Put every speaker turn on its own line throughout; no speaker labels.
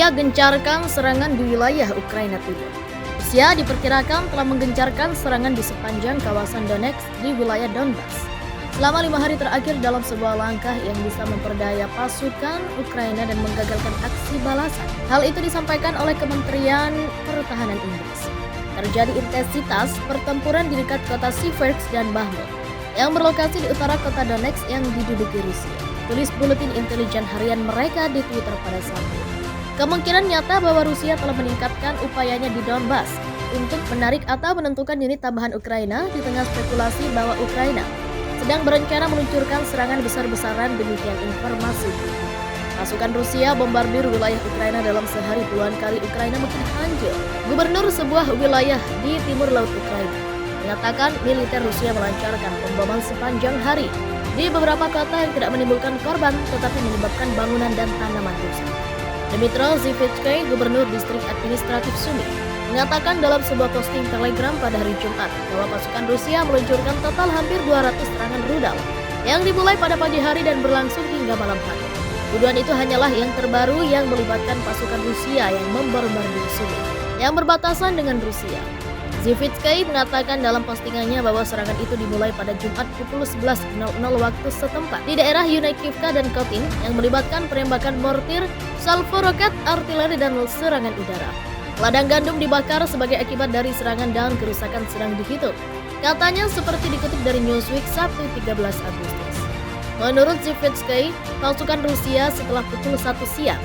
Rusia gencarkan serangan di wilayah Ukraina Timur. Rusia diperkirakan telah menggencarkan serangan di sepanjang kawasan Donetsk di wilayah Donbas selama 5 hari terakhir dalam sebuah langkah yang bisa memperdaya pasukan Ukraina dan menggagalkan aksi balasan. Hal itu disampaikan oleh Kementerian Pertahanan Inggris. Terjadi intensitas pertempuran di dekat kota Siversk dan Bakhmut yang berlokasi di utara kota Donetsk yang diduduki Rusia. Tulis buletin intelijen harian mereka di Twitter pada Sabtu. Kemungkinan nyata bahwa Rusia telah meningkatkan upayanya di Donbas untuk menarik atau menentukan unit tambahan Ukraina di tengah spekulasi bahwa Ukraina sedang berencana meluncurkan serangan besar-besaran. Demikian informasi. Pasukan Rusia bombardir wilayah Ukraina dalam sehari. Puluhan kali Ukraina makin hancur. Gubernur sebuah wilayah di timur laut Ukraina mengatakan militer Rusia melancarkan pemboman sepanjang hari di beberapa kota yang tidak menimbulkan korban tetapi menyebabkan bangunan dan tanaman rusak. Dmytro Zhivitsky, gubernur distrik administratif Sumy, mengatakan dalam sebuah posting Telegram pada hari Jumat bahwa pasukan Rusia meluncurkan total hampir 200 serangan rudal yang dimulai pada pagi hari dan berlangsung hingga malam hari. Tuduhan itu hanyalah yang terbaru yang melibatkan pasukan Rusia yang membombardir Sumy yang berbatasan dengan Rusia. Zhivitsky mengatakan dalam postingannya bahwa serangan itu dimulai pada Jumat pukul 11.00 waktu setempat di daerah Yunaikivka dan Kotin yang melibatkan penembakan mortir, salvo roket, artileri, dan serangan udara. Ladang gandum dibakar sebagai akibat dari serangan dan kerusakan sedang dihitung. Katanya seperti dikutip dari Newsweek Sabtu 13 Agustus. Menurut Zhivitsky, pasukan Rusia setelah pukul 1 siang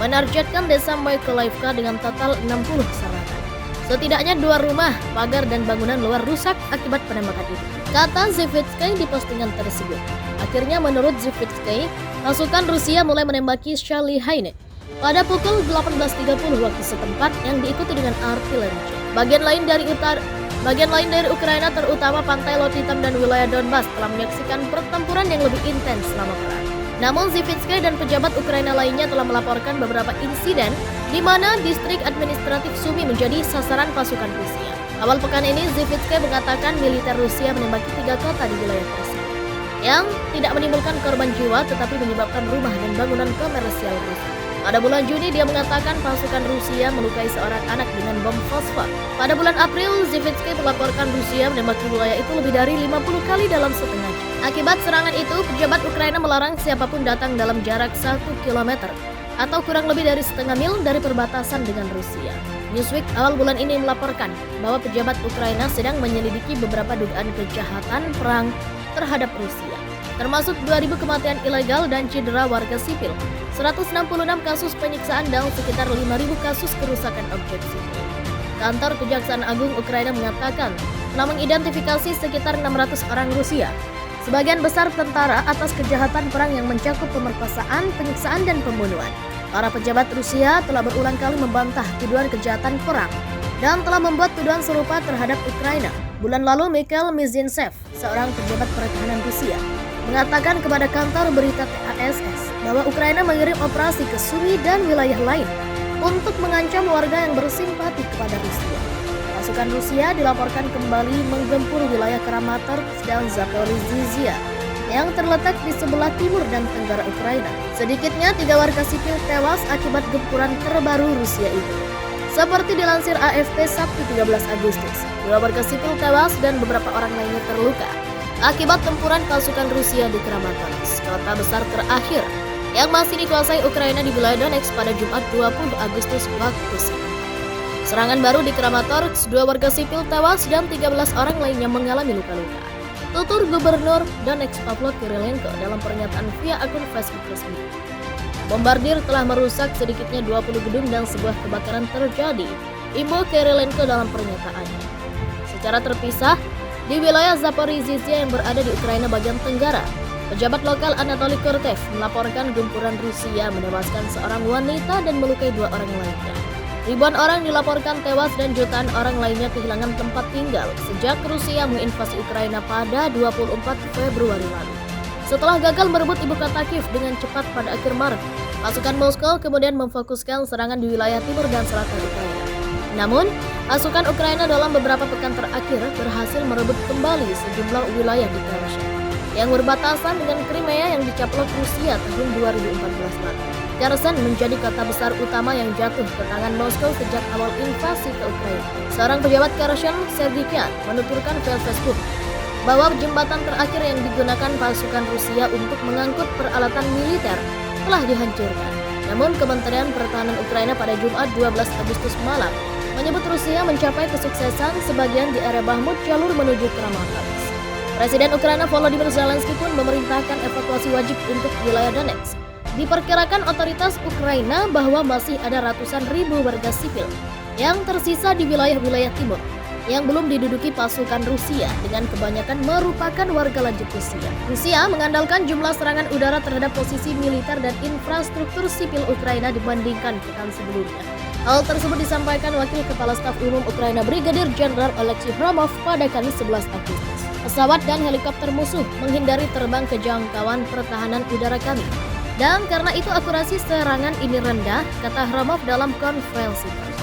menargetkan desa Mykolaievka dengan total 60 serangan. Setidaknya 2 rumah, pagar, dan bangunan luar rusak akibat penembakan itu, kata Zhivitsky di postingan tersebut. Akhirnya menurut Zhivitsky, pasukan Rusia mulai menembaki Shalihaine pada pukul 18.30 waktu setempat yang diikuti dengan artileri. Bagian lain dari Ukraina terutama pantai Laut Hitam dan wilayah Donbas telah menyaksikan pertempuran yang lebih intens selama perang. Namun Zhivitsky dan pejabat Ukraina lainnya telah melaporkan beberapa insiden di mana distrik administratif Sumy menjadi sasaran pasukan Rusia. Awal pekan ini Zhivitsky mengatakan militer Rusia menembaki 3 kota di wilayah tersebut yang tidak menimbulkan korban jiwa tetapi menyebabkan rumah dan bangunan komersial Rusia. Pada bulan Juni dia mengatakan pasukan Rusia melukai seorang anak dengan bom fosfor. Pada bulan April, Zhivitsky melaporkan Rusia menembaki wilayah itu lebih dari 50 kali dalam setengah jam. Akibat serangan itu, pejabat Ukraina melarang siapapun datang dalam jarak 1 km atau kurang lebih dari setengah mil dari perbatasan dengan Rusia. Newsweek awal bulan ini melaporkan bahwa pejabat Ukraina sedang menyelidiki beberapa dugaan kejahatan perang terhadap Rusia, termasuk 2.000 kematian ilegal dan cedera warga sipil, 166 kasus penyiksaan dan sekitar 5.000 kasus kerusakan objek sipil. Kantor Kejaksaan Agung Ukraina mengatakan telah mengidentifikasi sekitar 600 orang Rusia, sebagian besar tentara, atas kejahatan perang yang mencakup pemerkosaan, penyiksaan, dan pembunuhan. Para pejabat Rusia telah berulang kali membantah tuduhan kejahatan perang dan telah membuat tuduhan serupa terhadap Ukraina. Bulan lalu, Mikhail Mizintsev, seorang pejabat pertahanan Rusia, mengatakan kepada kantor berita TASS bahwa Ukraina mengirim operasi ke Sumy dan wilayah lain untuk mengancam warga yang bersimpati kepada Rusia. Pasukan Rusia dilaporkan kembali menggempur wilayah Kramatorsk dan Zaporizhzhia yang terletak di sebelah timur dan tenggara Ukraina. Sedikitnya 3 warga sipil tewas akibat gempuran terbaru Rusia itu. Seperti dilansir AFP Sabtu 13 Agustus, 2 warga sipil tewas dan beberapa orang lainnya terluka akibat tempuran pasukan Rusia di Kramatorsk, kota besar terakhir yang masih dikuasai Ukraina di wilayah Donetsk pada Jumat 20 Agustus waktu setempat. Serangan baru di Kramatorsk, 2 warga sipil tewas dan 13 orang lainnya mengalami luka-luka, tutur Gubernur Donetsk Pavlo Kirilenko dalam pernyataan via akun Facebook resmi. Bombardir telah merusak sedikitnya 20 gedung dan sebuah kebakaran terjadi, imbu Kirilenko dalam pernyataannya. Secara terpisah, di wilayah Zaporizhzhia yang berada di Ukraina bagian tenggara, pejabat lokal Anatoly Kurtev melaporkan gempuran Rusia menewaskan seorang wanita dan melukai 2 orang lainnya. Ribuan orang dilaporkan tewas dan jutaan orang lainnya kehilangan tempat tinggal sejak Rusia menginvasi Ukraina pada 24 Februari lalu. Setelah gagal merebut ibu kota Kiev dengan cepat pada akhir Maret, pasukan Moskow kemudian memfokuskan serangan di wilayah timur dan selatan Ukraina. Namun, pasukan Ukraina dalam beberapa pekan terakhir berhasil merebut kembali sejumlah wilayah di Kherson yang berbatasan dengan Crimea yang dicaplok Rusia tahun 2014 lalu. Kherson menjadi kota besar utama yang jatuh ke tangan Moskow sejak awal invasi ke Ukraina. Seorang pejabat Kherson, Sergei menuturkan via Facebook bahwa jembatan terakhir yang digunakan pasukan Rusia untuk mengangkut peralatan militer telah dihancurkan. Namun Kementerian Pertahanan Ukraina pada Jumat 12 Agustus malam menyebut Rusia mencapai kesuksesan sebagian di area Bakhmut jalur menuju Kramatorsk. Presiden Ukraina Volodymyr Zelensky pun memerintahkan evakuasi wajib untuk wilayah Donetsk. Diperkirakan otoritas Ukraina bahwa masih ada ratusan ribu warga sipil yang tersisa di wilayah-wilayah timur yang belum diduduki pasukan Rusia, dengan kebanyakan merupakan warga lanjut usia. Rusia mengandalkan jumlah serangan udara terhadap posisi militer dan infrastruktur sipil Ukraina dibandingkan pekan sebelumnya. Hal tersebut disampaikan Wakil Kepala Staf Umum Ukraina Brigadir Jenderal Oleksiy Hromov pada Kamis 11 Agustus. Pesawat dan helikopter musuh menghindari terbang ke jangkauan pertahanan udara kami. Dan karena itu akurasi serangan ini rendah, kata Hromov dalam konferensi pers.